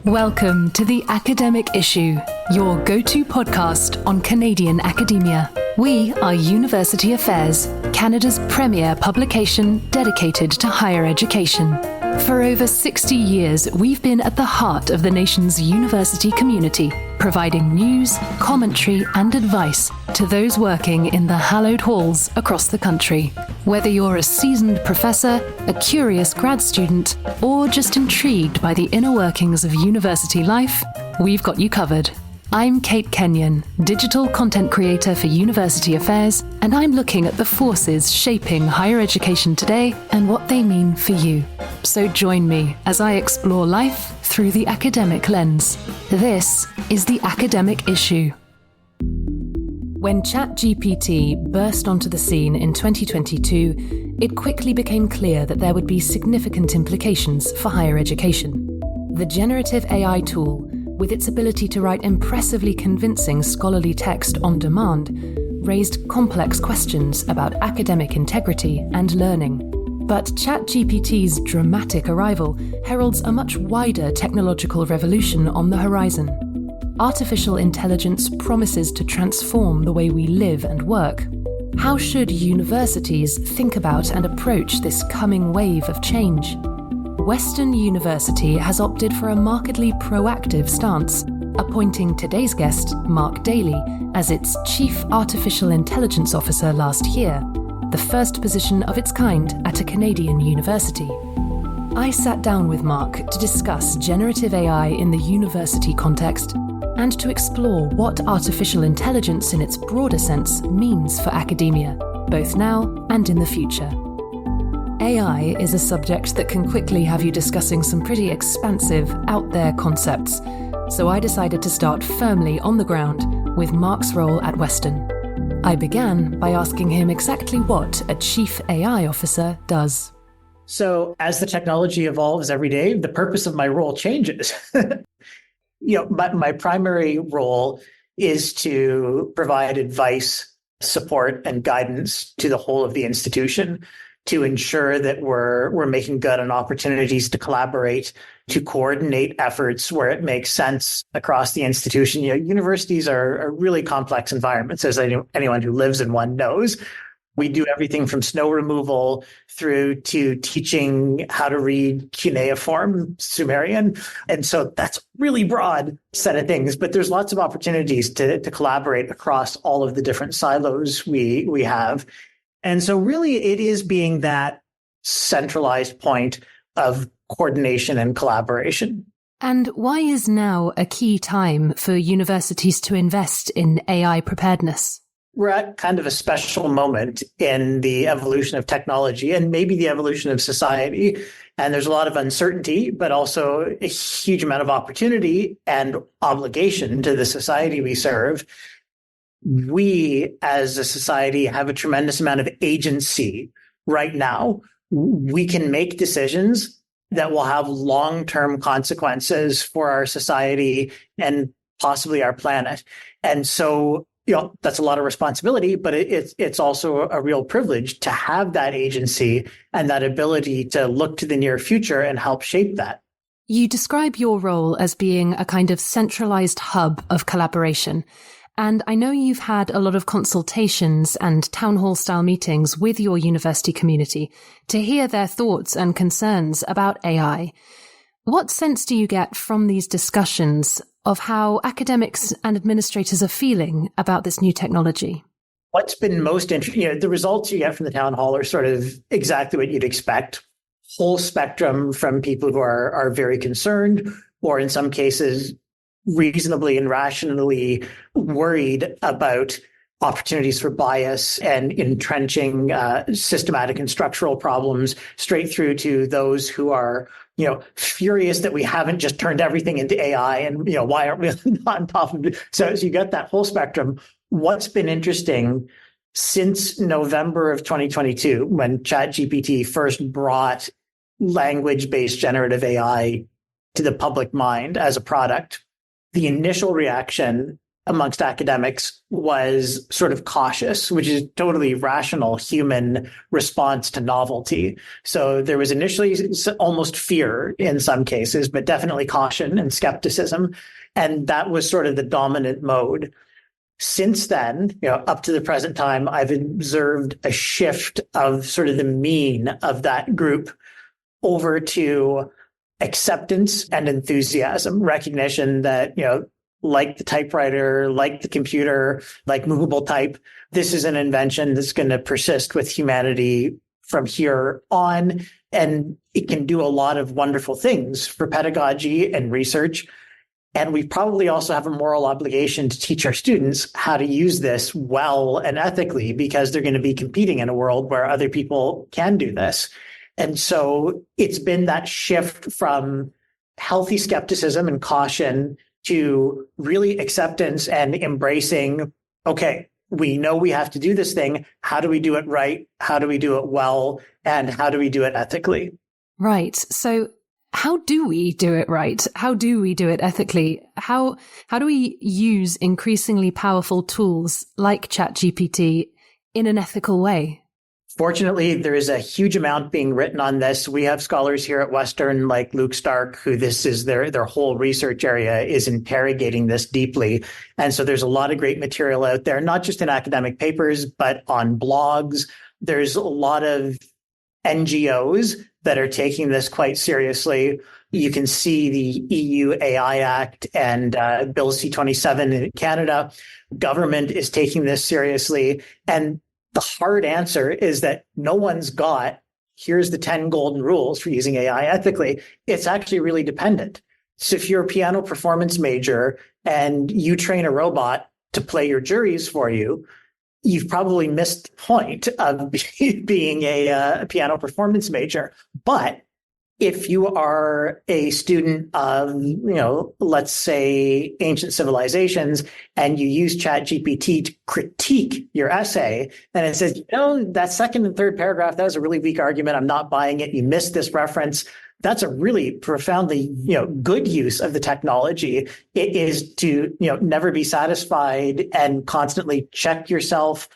Welcome to The Academic Issue, your go-to podcast on Canadian academia. We are University Affairs, Canada's premier publication dedicated to higher education. For over 60 years, we've been at the heart of the nation's university community, providing news, commentary, and advice to those working in the hallowed halls across the country. Whether you're a seasoned professor, a curious grad student, or just intrigued by the inner workings of university life, we've got you covered. I'm Kate Kenyon, digital content creator for University Affairs, and I'm looking at the forces shaping higher education today and what they mean for you. So join me as I explore life through the academic lens. This is The Academic Issue. When Chat GPT burst onto the scene in 2022, it quickly became clear that there would be significant implications for higher education. The Generative AI tool, with its ability to write impressively convincing scholarly text on demand, raised complex questions about academic integrity and learning. But ChatGPT's dramatic arrival heralds a much wider technological revolution on the horizon. Artificial intelligence promises to transform the way we live and work. How should universities think about and approach this coming wave of change? Western University has opted for a markedly proactive stance, appointing today's guest, Mark Daley, as its Chief Artificial Intelligence Officer last year, the first position of its kind at a Canadian university. I sat down with Mark to discuss generative AI in the university context and to explore what artificial intelligence in its broader sense means for academia, both now and in the future. AI is a subject that can quickly have you discussing some pretty expansive, out-there concepts, so I decided to start firmly on the ground with Mark's role at Western. I began by asking him exactly what a Chief AI Officer does. So as the technology evolves every day, the purpose of my role changes. My primary role is to provide advice, support, and guidance to the whole of the institution, to ensure that we're making good on opportunities to collaborate, to coordinate efforts where it makes sense across the institution. Universities are really complex environments, as anyone who lives in one knows. We do everything from snow removal through to teaching how to read cuneiform Sumerian. And so that's a really broad set of things, but there's lots of opportunities to collaborate across all of the different silos we have. And so really it is being that centralized point of coordination and collaboration. And why is now a key time for universities to invest in AI preparedness? We're at kind of a special moment in the evolution of technology and maybe the evolution of society. And there's a lot of uncertainty, but also a huge amount of opportunity and obligation to the society we serve. We, as a society, have a tremendous amount of agency right now. We can make decisions that will have long-term consequences for our society and possibly our planet. And so, that's a lot of responsibility, but it's also a real privilege to have that agency and that ability to look to the near future and help shape that. You describe your role as being a kind of centralized hub of collaboration. And I know you've had a lot of consultations and town hall style meetings with your university community to hear their thoughts and concerns about AI. What sense do you get from these discussions of how academics and administrators are feeling about this new technology? What's been most interesting, the results you get from the town hall are sort of exactly what you'd expect. Whole spectrum from people who are very concerned, or in some cases, reasonably and rationally worried about opportunities for bias and entrenching systematic and structural problems, straight through to those who are furious that we haven't just turned everything into AI and, why aren't we not on top of it? So you got that whole spectrum. What's been interesting since November of 2022, when Chat GPT first brought language-based generative AI to the public mind as a product, the initial reaction amongst academics was sort of cautious, which is totally rational human response to novelty. So there was initially almost fear in some cases, but definitely caution and skepticism. And that was sort of the dominant mode. Since then, up to the present time, I've observed a shift of sort of the mean of that group over to acceptance and enthusiasm, recognition that, like the typewriter, like the computer, like movable type, this is an invention that's going to persist with humanity from here on. And it can do a lot of wonderful things for pedagogy and research. And we probably also have a moral obligation to teach our students how to use this well and ethically, because they're going to be competing in a world where other people can do this. And so it's been that shift from healthy skepticism and caution to really acceptance and embracing, okay, we know we have to do this thing. How do we do it right? How do we do it well? And how do we do it ethically? Right. So how do we do it right? How do we do it ethically? How do we use increasingly powerful tools like Chat GPT in an ethical way? Fortunately, there is a huge amount being written on this. We have scholars here at Western like Luke Stark, who this is their whole research area is interrogating this deeply. And so there's a lot of great material out there, not just in academic papers, but on blogs. There's a lot of NGOs that are taking this quite seriously. You can see the EU AI Act and Bill C-27 in Canada. Government is taking this seriously. And the hard answer is that no one's got, here's the 10 golden rules for using AI ethically. It's actually really dependent. So if you're a piano performance major and you train a robot to play your juries for you, you've probably missed the point of being a piano performance major. But if you are a student of, let's say ancient civilizations, and you use Chat GPT to critique your essay, and it says, that second and third paragraph, that was a really weak argument. I'm not buying it. You missed this reference. That's a really profoundly, good use of the technology. It is to, never be satisfied and constantly check yourself,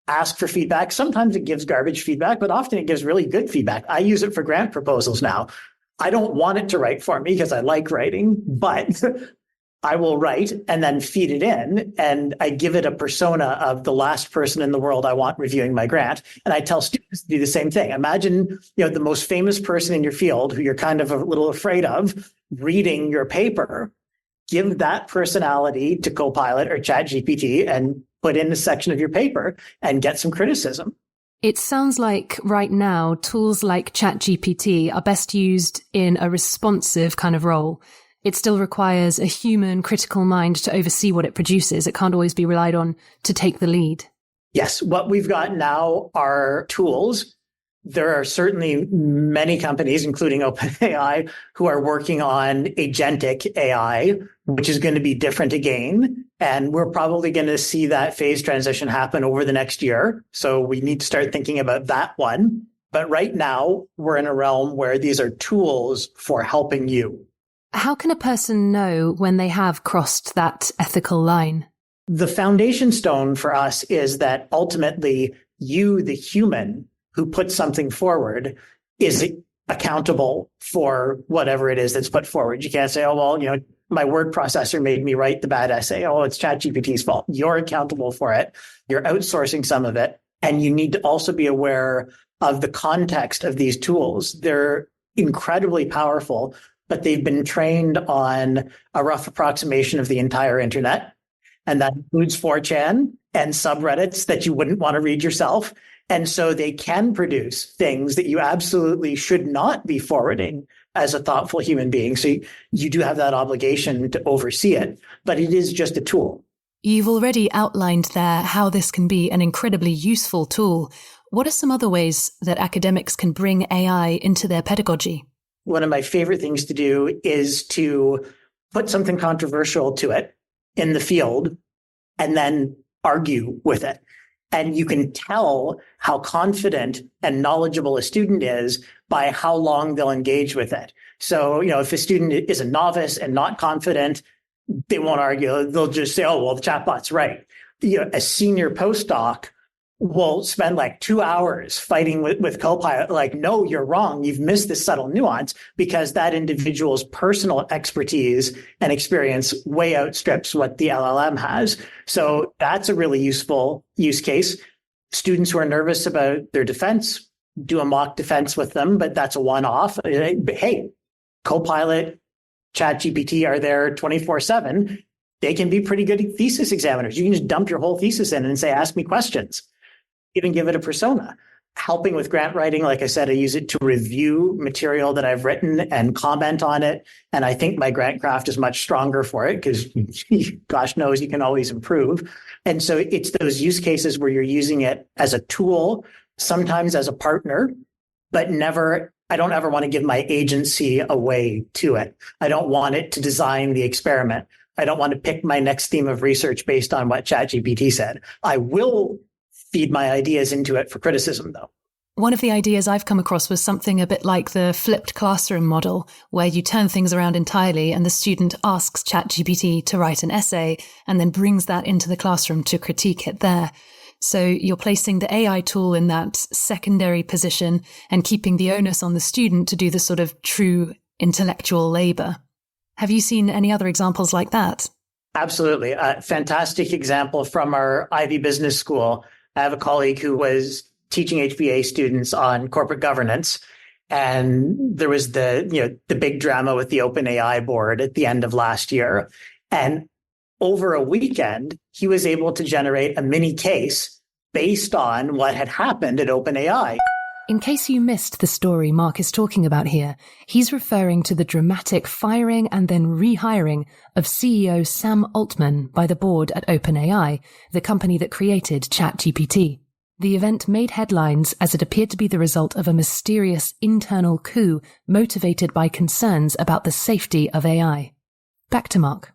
ask for feedback. Sometimes it gives garbage feedback, but often it gives really good feedback. I use it for grant proposals now. I don't want it to write for me because I like writing, but I will write and then feed it in, and I give it a persona of the last person in the world I want reviewing my grant. And I tell students to do the same thing. Imagine, the most famous person in your field who you're kind of a little afraid of reading your paper. Give that personality to Copilot or Chat GPT and put in a section of your paper and get some criticism. It sounds like right now, tools like Chat GPT are best used in a responsive kind of role. It still requires a human critical mind to oversee what it produces. It can't always be relied on to take the lead. Yes, what we've got now are tools. There are certainly many companies, including OpenAI, who are working on agentic AI, which is going to be different again. And we're probably going to see that phase transition happen over the next year. So we need to start thinking about that one. But right now, we're in a realm where these are tools for helping you. How can a person know when they have crossed that ethical line? The foundation stone for us is that ultimately you, the human who puts something forward, is accountable for whatever it is that's put forward. You can't say, my word processor made me write the bad essay. It's ChatGPT's fault. You're accountable for it. You're outsourcing some of it. And you need to also be aware of the context of these tools. They're incredibly powerful, but they've been trained on a rough approximation of the entire internet. And that includes 4chan and subreddits that you wouldn't want to read yourself. And so they can produce things that you absolutely should not be forwarding as a thoughtful human being. So you do have that obligation to oversee it, but it is just a tool. You've already outlined there how this can be an incredibly useful tool. What are some other ways that academics can bring AI into their pedagogy? One of my favorite things to do is to put something controversial to it in the field and then argue with it. And you can tell how confident and knowledgeable a student is by how long they'll engage with it. So, if a student is a novice and not confident, they won't argue. They'll just say, oh, well, the chatbot's right. A senior postdoc will spend like 2 hours fighting with Copilot, like, no, you're wrong. You've missed this subtle nuance, because that individual's personal expertise and experience way outstrips what the LLM has. So that's a really useful use case. Students who are nervous about their defense, do a mock defense with them, but that's a one-off. Hey, Copilot, Chat GPT are there 24/7. They can be pretty good thesis examiners. You can just dump your whole thesis in and say, ask me questions. Even give it a persona. Helping with grant writing, like I said, I use it to review material that I've written and comment on it. And I think my grant craft is much stronger for it, because gosh knows you can always improve. And so it's those use cases where you're using it as a tool, sometimes as a partner, but I don't ever want to give my agency away to it. I don't want it to design the experiment. I don't want to pick my next theme of research based on what ChatGPT said. I will feed my ideas into it for criticism, though. One of the ideas I've come across was something a bit like the flipped classroom model, where you turn things around entirely and the student asks ChatGPT to write an essay and then brings that into the classroom to critique it there. So you're placing the AI tool in that secondary position and keeping the onus on the student to do the sort of true intellectual labor. Have you seen any other examples like that? Absolutely. A fantastic example from our Ivy Business School. I have a colleague who was teaching HBA students on corporate governance, and there was the big drama with the OpenAI board at the end of last year. And over a weekend, he was able to generate a mini case based on what had happened at OpenAI. In case you missed the story Mark is talking about here, he's referring to the dramatic firing and then rehiring of CEO Sam Altman by the board at OpenAI, the company that created Chat GPT. The event made headlines as it appeared to be the result of a mysterious internal coup motivated by concerns about the safety of AI. Back to Mark.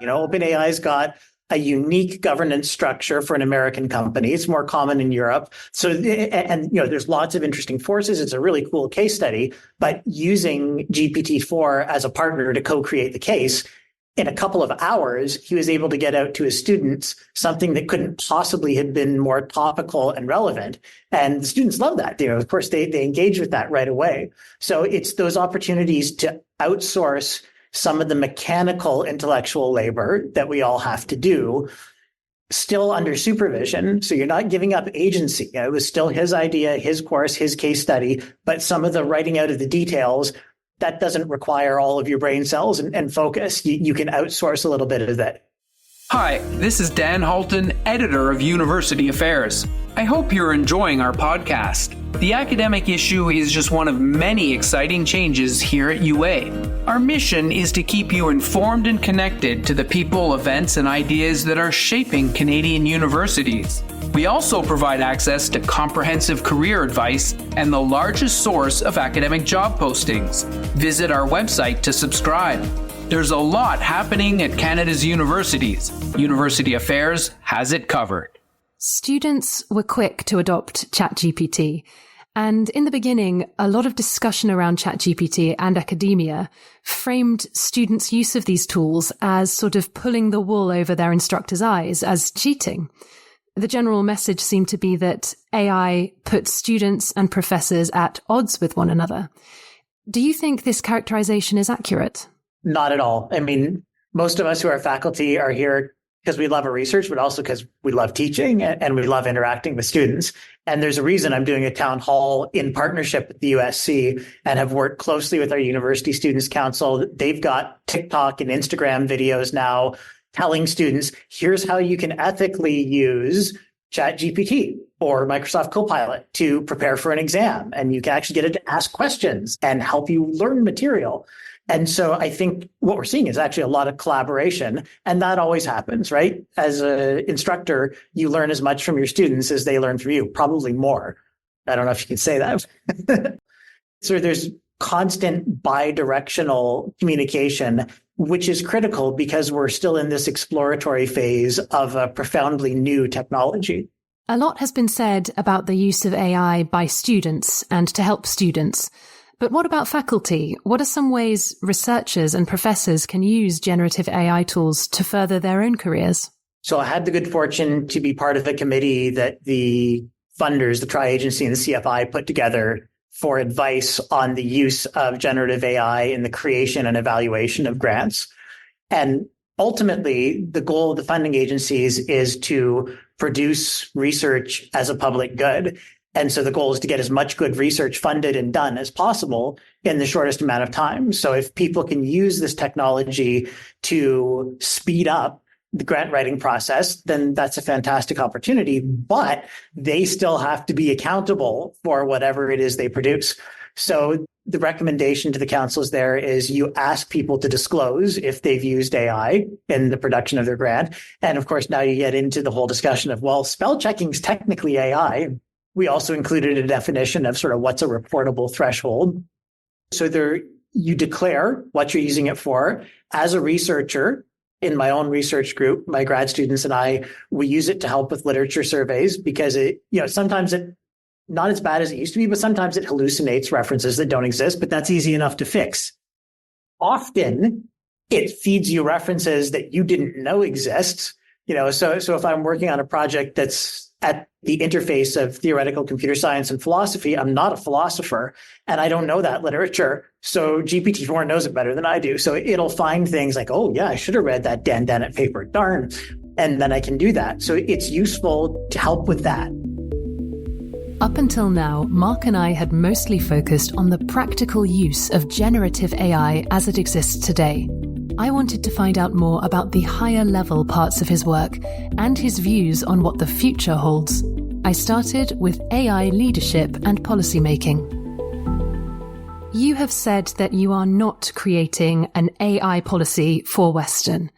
OpenAI's got a unique governance structure for an American company. It's more common in Europe. So, there's lots of interesting forces. It's a really cool case study, but using GPT-4 as a partner to co-create the case, in a couple of hours, he was able to get out to his students something that couldn't possibly have been more topical and relevant. And the students love that. Of course, they engage with that right away. So it's those opportunities to outsource some of the mechanical intellectual labor that we all have to do, still under supervision. So you're not giving up agency. It was still his idea, his course, his case study, but some of the writing out of the details, that doesn't require all of your brain cells and focus. You can outsource a little bit of that. Hi, this is Dan Halton, editor of University Affairs. I hope you're enjoying our podcast. The academic issue is just one of many exciting changes here at UA. Our mission is to keep you informed and connected to the people, events, and ideas that are shaping Canadian universities. We also provide access to comprehensive career advice and the largest source of academic job postings. Visit our website to subscribe. There's a lot happening at Canada's universities. University Affairs has it covered. Students were quick to adopt ChatGPT. And in the beginning, a lot of discussion around ChatGPT and academia framed students' use of these tools as sort of pulling the wool over their instructors' eyes, as cheating. The general message seemed to be that AI puts students and professors at odds with one another. Do you think this characterization is accurate? Not at all. I mean, most of us who are faculty are here because we love our research, but also because we love teaching and we love interacting with students. And there's a reason I'm doing a town hall in partnership with the USC and have worked closely with our University Students' Council. They've got TikTok and Instagram videos now telling students, here's how you can ethically use Chat GPT or Microsoft Copilot to prepare for an exam. And you can actually get it to ask questions and help you learn material. And so I think what we're seeing is actually a lot of collaboration, and that always happens, right? As an instructor, you learn as much from your students as they learn from you, probably more. I don't know if you can say that. So there's constant bi-directional communication, which is critical because we're still in this exploratory phase of a profoundly new technology. A lot has been said about the use of AI by students and to help students. But what about faculty? What are some ways researchers and professors can use generative AI tools to further their own careers? So I had the good fortune to be part of a committee that the funders, the Tri-Agency and the CFI, put together for advice on the use of generative AI in the creation and evaluation of grants. And ultimately, the goal of the funding agencies is to produce research as a public good. And so the goal is to get as much good research funded and done as possible in the shortest amount of time. So if people can use this technology to speed up the grant writing process, then that's a fantastic opportunity, but they still have to be accountable for whatever it is they produce. So the recommendation to the councils there is you ask people to disclose if they've used AI in the production of their grant. And of course, now you get into the whole discussion of, well, spell checking is technically AI. We also included a definition of sort of what's a reportable threshold. So there, you declare what you're using it for. As a researcher, in my own research group, my grad students and I, we use it to help with literature surveys because sometimes it, not as bad as it used to be, but sometimes it hallucinates references that don't exist, but that's easy enough to fix. Often it feeds you references that you didn't know exist. So if I'm working on a project that's at the interface of theoretical computer science and philosophy, I'm not a philosopher and I don't know that literature. So GPT-4 knows it better than I do. So it'll find things like, oh yeah, I should have read that Dan Dennett paper, darn. And then I can do that. So it's useful to help with that. Up until now, Mark and I had mostly focused on the practical use of generative AI as it exists today. I wanted to find out more about the higher level parts of his work and his views on what the future holds. I started with AI leadership and policymaking. You have said that you are not creating an AI policy for Western.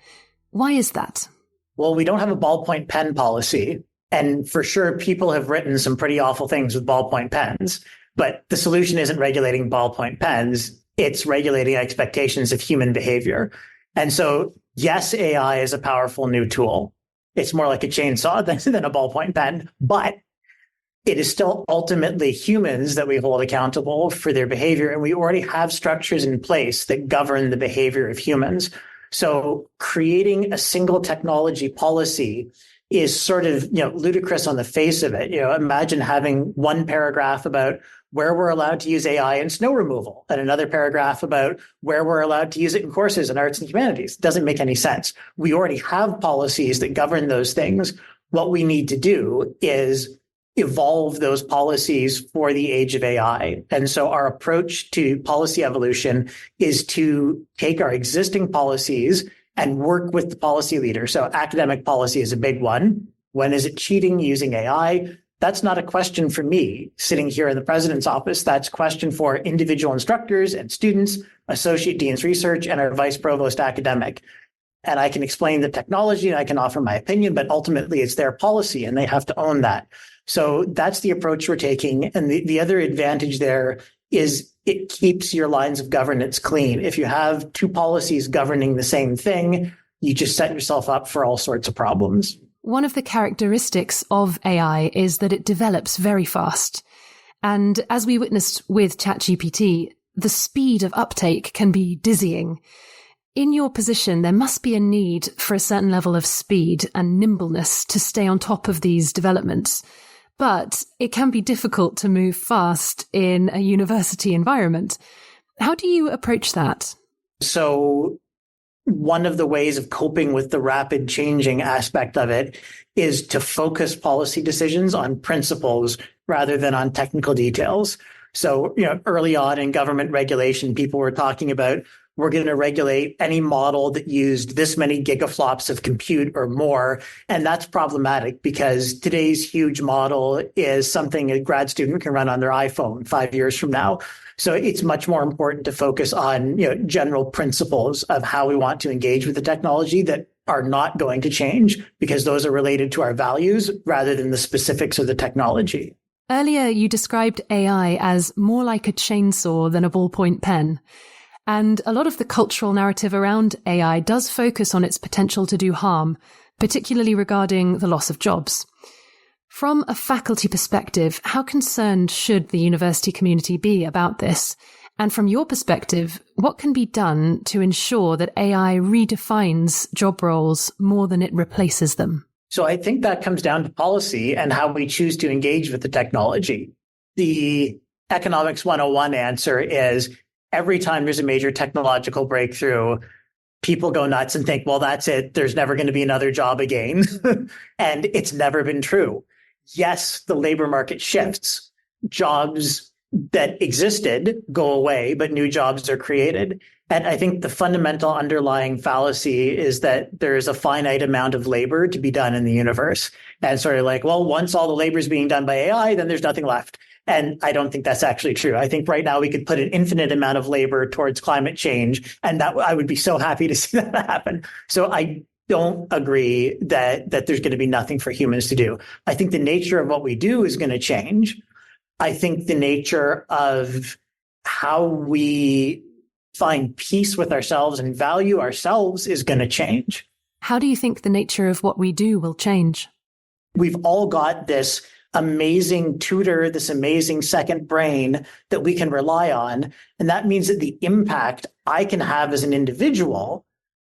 Why is that? Well, we don't have a ballpoint pen policy. And for sure, people have written some pretty awful things with ballpoint pens. But the solution isn't regulating ballpoint pens. It's regulating expectations of human behavior. And so, yes, AI is a powerful new tool. It's more like a chainsaw than a ballpoint pen, but it is still ultimately humans that we hold accountable for their behavior. And we already have structures in place that govern the behavior of humans. So creating a single technology policy is sort of, ludicrous on the face of it. Imagine having one paragraph about where we're allowed to use AI in snow removal and another paragraph about where we're allowed to use it in courses in arts and humanities. It doesn't make any sense. We already have policies that govern those things. What we need to do is evolve those policies for the age of AI. And so our approach to policy evolution is to take our existing policies and work with the policy leader. So academic policy is a big one. When is it cheating using AI? That's not a question for me sitting here in the president's office. That's a question for individual instructors and students, associate dean's research, and our vice provost academic. And I can explain the technology and I can offer my opinion, but ultimately it's their policy and they have to own that. So that's the approach we're taking. And the other advantage there is it keeps your lines of governance clean. If you have two policies governing the same thing, you just set yourself up for all sorts of problems. One of the characteristics of AI is that it develops very fast. And as we witnessed with Chat GPT, the speed of uptake can be dizzying. In your position, there must be a need for a certain level of speed and nimbleness to stay on top of these developments. But it can be difficult to move fast in a university environment. How do you approach that? So one of the ways of coping with the rapid changing aspect of it is to focus policy decisions on principles rather than on technical details. So, early on in government regulation, people were talking about, we're going to regulate any model that used this many gigaflops of compute or more. And that's problematic because today's huge model is something a grad student can run on their iPhone 5 years from now. So it's much more important to focus on, general principles of how we want to engage with the technology that are not going to change because those are related to our values rather than the specifics of the technology. Earlier, you described AI as more like a chainsaw than a ballpoint pen. And a lot of the cultural narrative around AI does focus on its potential to do harm, particularly regarding the loss of jobs. From a faculty perspective, how concerned should the university community be about this? And from your perspective, what can be done to ensure that AI redefines job roles more than it replaces them? So I think that comes down to policy and how we choose to engage with the technology. The economics 101 answer is every time there's a major technological breakthrough, people go nuts and think, well, that's it. There's never going to be another job again. And it's never been true. Yes, the labor market shifts. Jobs that existed go away, but new jobs are created. And I think the fundamental underlying fallacy is that there is a finite amount of labor to be done in the universe. And sort of like, well, once all the labor is being done by AI, then there's nothing left. And I don't think that's actually true. I think right now we could put an infinite amount of labor towards climate change, and that I would be so happy to see that happen. So I don't agree that there's going to be nothing for humans to do. I think the nature of what we do is going to change. I think the nature of how we find peace with ourselves and value ourselves is going to change. How do you think the nature of what we do will change? We've all got this amazing tutor, this amazing second brain that we can rely on. And that means that the impact I can have as an individual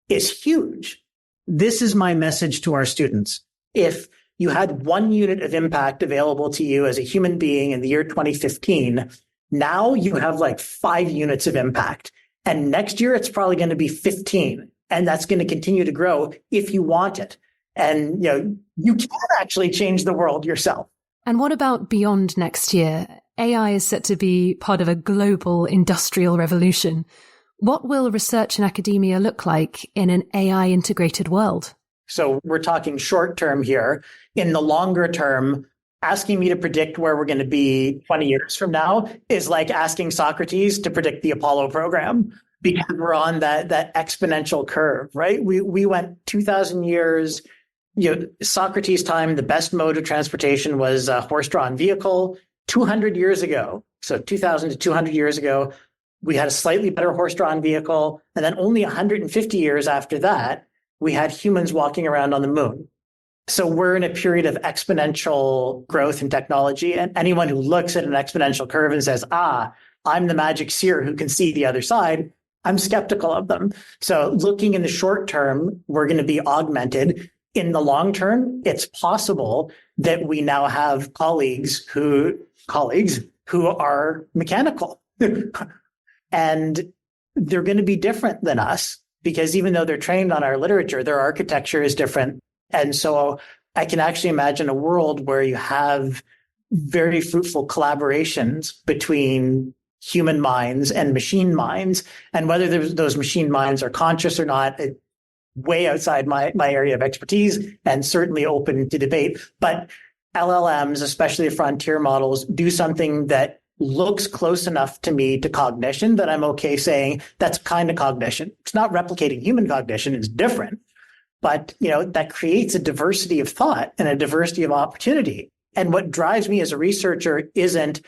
is huge. This is my message to our students. If you had 1 unit of impact available to you as a human being in the year 2015, now you have like 5 units of impact. And next year, it's probably going to be 15. And that's going to continue to grow if you want it. And you can actually change the world yourself. And what about beyond next year? AI is set to be part of a global industrial revolution. What will research and academia look like in an AI integrated world? So we're talking short term here. In the longer term, asking me to predict where we're going to be 20 years from now is like asking Socrates to predict the Apollo program, because we're on that exponential curve, right? We went 2,000 years. Socrates' time, the best mode of transportation was a horse-drawn vehicle. 200 years ago, so 2,000 to 200 years ago, we had a slightly better horse-drawn vehicle. And then only 150 years after that, we had humans walking around on the moon. So we're in a period of exponential growth in technology. And anyone who looks at an exponential curve and says, I'm the magic seer who can see the other side, I'm skeptical of them. So looking in the short term, we're going to be augmented. In the long term, it's possible that we now have colleagues who are mechanical. And they're going to be different than us, because even though they're trained on our literature, their architecture is different. And so I can actually imagine a world where you have very fruitful collaborations between human minds and machine minds. And whether those machine minds are conscious or not, way outside my area of expertise, and certainly open to debate. But LLMs, especially frontier models, do something that looks close enough to me to cognition that I'm okay saying that's kind of cognition. It's not replicating human cognition, it's different. But that creates a diversity of thought and a diversity of opportunity. And what drives me as a researcher isn't,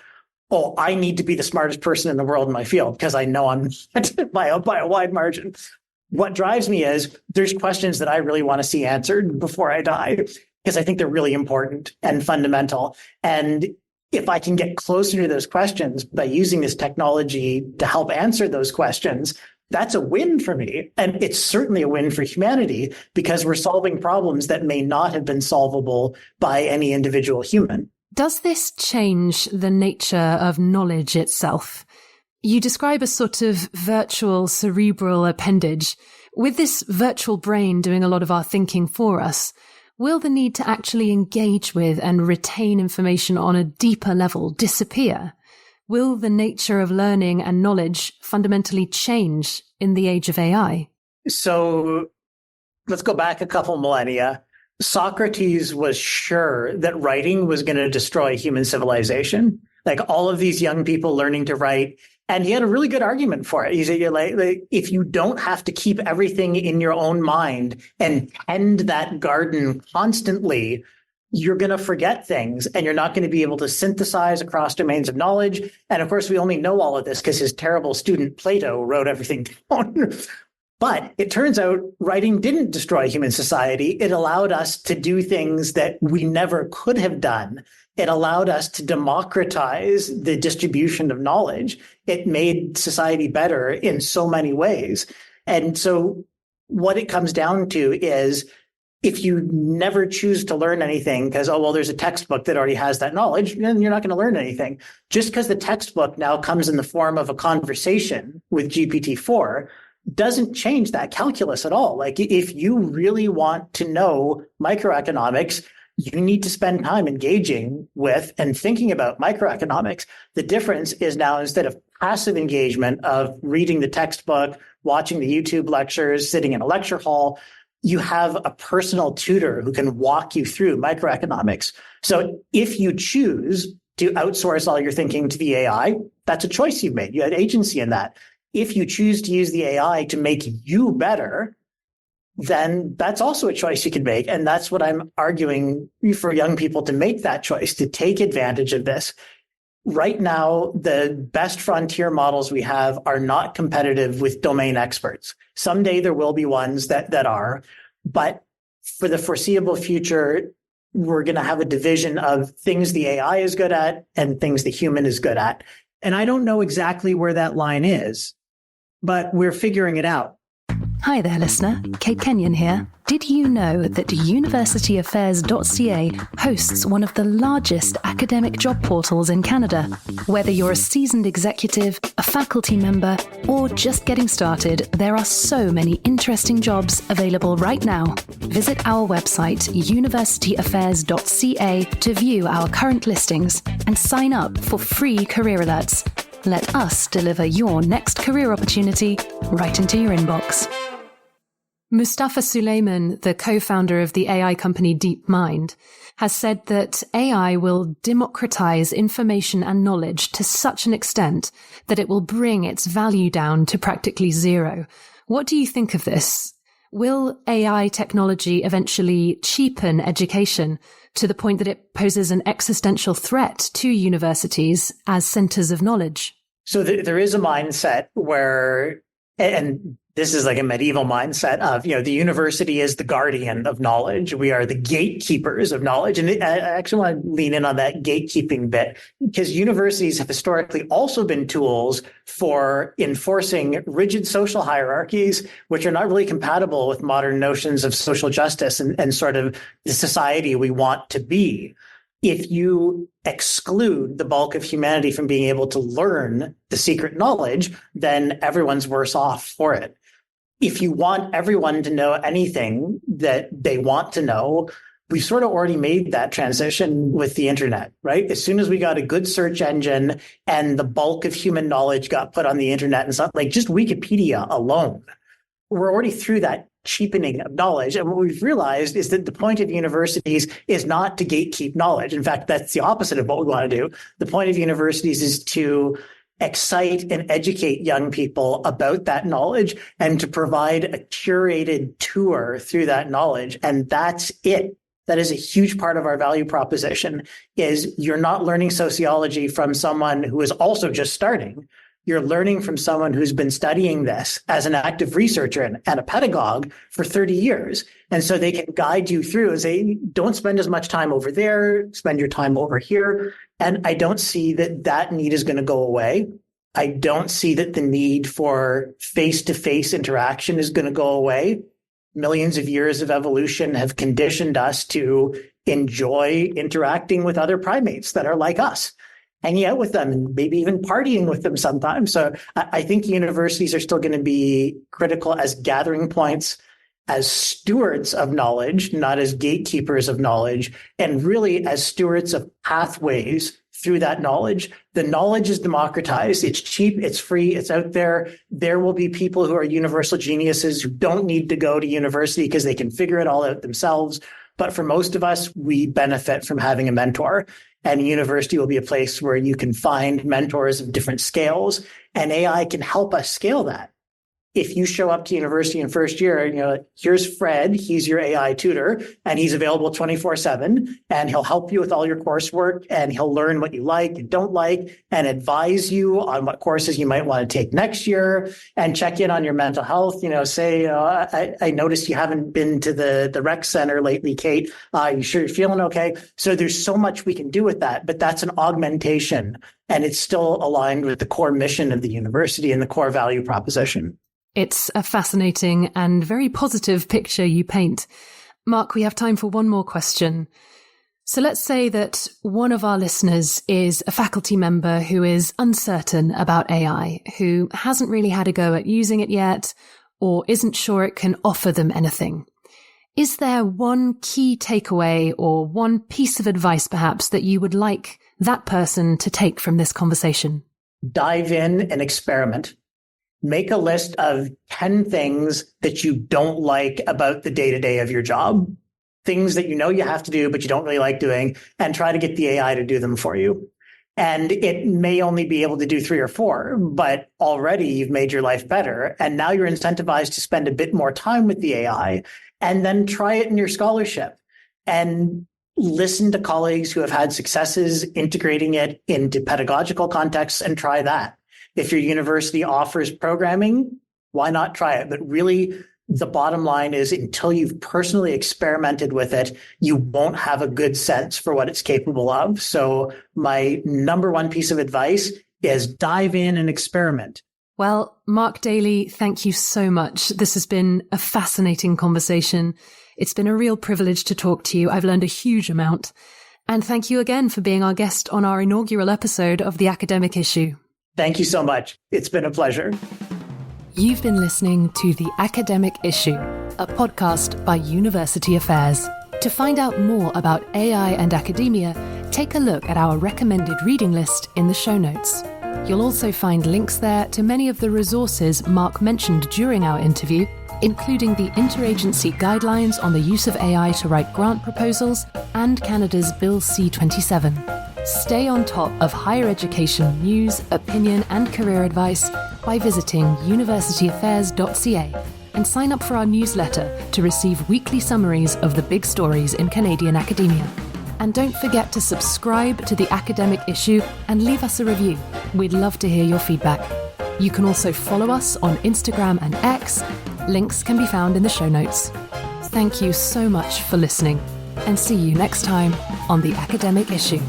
I need to be the smartest person in the world in my field, because I know I'm not by a wide margin. What drives me is there's questions that I really want to see answered before I die, because I think they're really important and fundamental. And if I can get closer to those questions by using this technology to help answer those questions, that's a win for me. And it's certainly a win for humanity, because we're solving problems that may not have been solvable by any individual human. Does this change the nature of knowledge itself? You describe a sort of virtual cerebral appendage. With this virtual brain doing a lot of our thinking for us, will the need to actually engage with and retain information on a deeper level disappear? Will the nature of learning and knowledge fundamentally change in the age of AI? So let's go back a couple millennia. Socrates was sure that writing was going to destroy human civilization. Like all of these young people learning to write. And he had a really good argument for it. He said, if you don't have to keep everything in your own mind and tend that garden constantly, you're going to forget things, and you're not going to be able to synthesize across domains of knowledge. And of course, we only know all of this because his terrible student Plato wrote everything down. But it turns out writing didn't destroy human society. It allowed us to do things that we never could have done. It allowed us to democratize the distribution of knowledge. It made society better in so many ways. And so what it comes down to is, if you never choose to learn anything because, oh, well, there's a textbook that already has that knowledge, then you're not going to learn anything. Just because the textbook now comes in the form of a conversation with GPT-4 doesn't change that calculus at all. Like, if you really want to know microeconomics, you need to spend time engaging with and thinking about microeconomics. The difference is now, instead of passive engagement of reading the textbook, watching the YouTube lectures, sitting in a lecture hall, you have a personal tutor who can walk you through microeconomics. So if you choose to outsource all your thinking to the AI, that's a choice you've made. You had agency in that. If you choose to use the AI to make you better, then that's also a choice you can make. And that's what I'm arguing for young people to make that choice, to take advantage of this. Right now, the best frontier models we have are not competitive with domain experts. Someday there will be ones that are, but for the foreseeable future, we're going to have a division of things the AI is good at and things the human is good at. And I don't know exactly where that line is, but we're figuring it out. Hi there, listener. Kate Kenyon here. Did you know that universityaffairs.ca hosts one of the largest academic job portals in Canada? Whether you're a seasoned executive, a faculty member, or just getting started, there are so many interesting jobs available right now. Visit our website, universityaffairs.ca, to view our current listings and sign up for free career alerts. Let us deliver your next career opportunity right into your inbox. Mustafa Suleyman, the co-founder of the AI company DeepMind, has said that AI will democratize information and knowledge to such an extent that it will bring its value down to practically zero. What do you think of this? Will AI technology eventually cheapen education to the point that it poses an existential threat to universities as centers of knowledge? So there is a mindset where, and this is like a medieval mindset of, the university is the guardian of knowledge. We are the gatekeepers of knowledge. And I actually want to lean in on that gatekeeping bit, because universities have historically also been tools for enforcing rigid social hierarchies, which are not really compatible with modern notions of social justice and sort of the society we want to be. If you exclude the bulk of humanity from being able to learn the secret knowledge, then everyone's worse off for it. If you want everyone to know anything that they want to know, we've sort of already made that transition with the internet, right? As soon as we got a good search engine and the bulk of human knowledge got put on the internet and stuff, like just Wikipedia alone, we're already through that cheapening of knowledge. And what we've realized is that the point of universities is not to gatekeep knowledge. In fact, that's the opposite of what we want to do. The point of universities is to excite and educate young people about that knowledge and to provide a curated tour through that knowledge. And that's it. That is a huge part of our value proposition, is you're not learning sociology from someone who is also just starting. You're learning from someone who's been studying this as an active researcher and a pedagogue for 30 years. And so they can guide you through and say, don't spend as much time over there, spend your time over here. And I don't see that need is going to go away. I don't see that the need for face-to-face interaction is going to go away. Millions of years of evolution have conditioned us to enjoy interacting with other primates that are like us, hanging out with them and maybe even partying with them sometimes. So I think universities are still going to be critical as gathering points, as stewards of knowledge, not as gatekeepers of knowledge, and really as stewards of pathways through that knowledge. The knowledge is democratized. It's cheap. It's free. It's out there. There will be people who are universal geniuses who don't need to go to university because they can figure it all out themselves. But for most of us, we benefit from having a mentor. And university will be a place where you can find mentors of different scales. And AI can help us scale that. if you show up to university in first year and here's Fred, he's your AI tutor, and he's available 24/7, and he'll help you with all your coursework, and he'll learn what you like and don't like, and advise you on what courses you might want to take next year, and check in on your mental health. Say, I noticed you haven't been to the rec center lately, Kate. You sure you're feeling okay? So there's so much we can do with that, but that's an augmentation, and it's still aligned with the core mission of the university and the core value proposition. It's a fascinating and very positive picture you paint. Mark, we have time for one more question. So let's say that one of our listeners is a faculty member who is uncertain about AI, who hasn't really had a go at using it yet, or isn't sure it can offer them anything. Is there one key takeaway or one piece of advice perhaps that you would like that person to take from this conversation? Dive in and experiment. Make a list of 10 things that you don't like about the day-to-day of your job, things that you have to do, but you don't really like doing, and try to get the AI to do them for you. And it may only be able to do 3 or 4, but already you've made your life better. And now you're incentivized to spend a bit more time with the AI, and then try it in your scholarship and listen to colleagues who have had successes integrating it into pedagogical contexts and try that. If your university offers programming, why not try it? But really, the bottom line is until you've personally experimented with it, you won't have a good sense for what it's capable of. So my number one piece of advice is dive in and experiment. Well, Mark Daley, thank you so much. This has been a fascinating conversation. It's been a real privilege to talk to you. I've learned a huge amount. And thank you again for being our guest on our inaugural episode of The Academic Issue. Thank you so much. It's been a pleasure. You've been listening to The Academic Issue, a podcast by University Affairs. To find out more about AI and academia, take a look at our recommended reading list in the show notes. You'll also find links there to many of the resources Mark mentioned during our interview, including the Interagency Guidelines on the Use of AI to Write Grant Proposals and Canada's Bill C-27. Stay on top of higher education news, opinion and career advice by visiting universityaffairs.ca and sign up for our newsletter to receive weekly summaries of the big stories in Canadian academia. And don't forget to subscribe to The Academic Issue and leave us a review. We'd love to hear your feedback. You can also follow us on Instagram and X. Links can be found in the show notes. Thank you so much for listening, and see you next time on The Academic Issue.